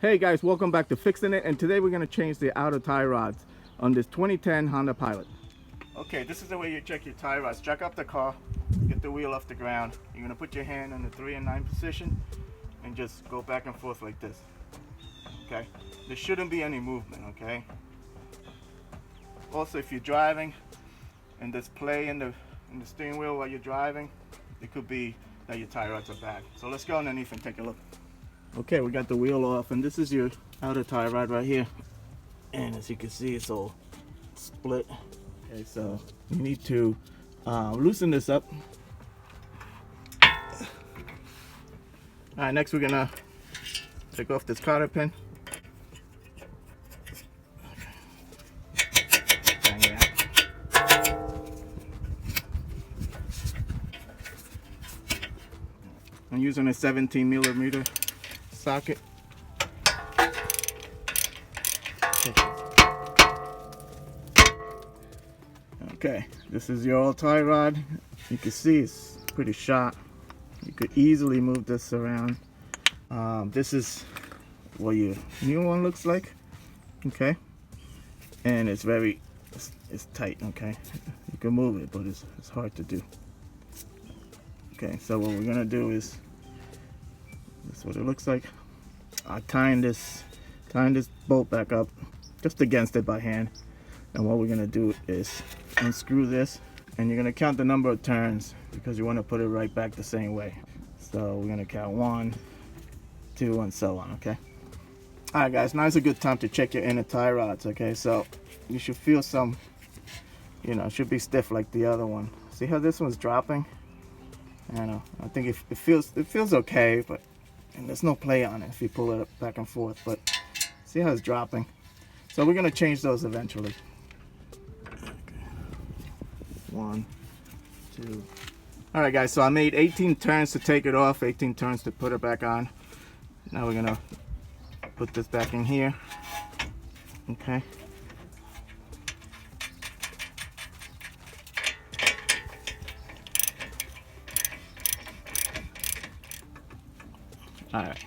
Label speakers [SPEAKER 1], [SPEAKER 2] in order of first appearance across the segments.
[SPEAKER 1] Hey guys, welcome back to Fixin' It, and today we're going to change the outer tie rods on this 2010 Honda Pilot. Okay, this is the way you check your tie rods. Jack up the car, get the wheel off the ground. You're going to put your hand in the 3 and 9 position and just go back and forth like this. Okay, there shouldn't be any movement, okay? Also, if you're driving and there's play in the steering wheel while you're driving, it could be that your tie rods are bad. So let's go underneath and take a look. Okay, we got the wheel off, and this is your outer tie rod right here. And as you can see, it's all split. Okay, so you need to loosen this up. Alright, next we're gonna take off this cotter pin. Bang it out. I'm using a 17mm socket. Okay, this is your old tie rod. You can see it's pretty sharp. You could easily move this around. This is what your new one looks like. Okay, and it's tight. Okay, you can move it, but it's hard to do. Okay, so what we're gonna do is, that's what it looks like. I'm tying this bolt back up just against it by hand, and what we're gonna do is unscrew this, and you're gonna count the number of turns because you want to put it right back the same way. So we're gonna count 1, 2, and so on. Okay. All right, guys. Now is a good time to check your inner tie rods. Okay, so you should feel some, it should be stiff like the other one. See how this one's dropping? I think it feels okay, but and there's no play on it if you pull it back and forth, but see how it's dropping. So we're gonna change those eventually. Okay. 1, 2. All right, guys, so I made 18 turns to take it off, 18 turns to put it back on. Now we're gonna put this back in here. Okay. All right,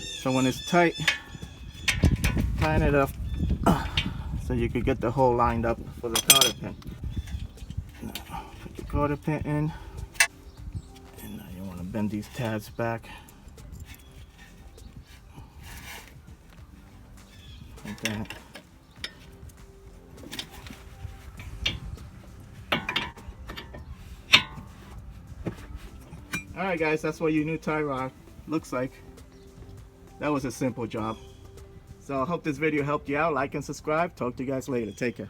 [SPEAKER 1] so when it's tight, line it up so you could get the hole lined up for the cotter pin. Now, put the cotter pin in, and now you want to bend these tabs back like that. All right, guys, that's what your new tie rod looks like. That was a simple job. So I hope this video helped you out. Like and subscribe. Talk to you guys later. Take care.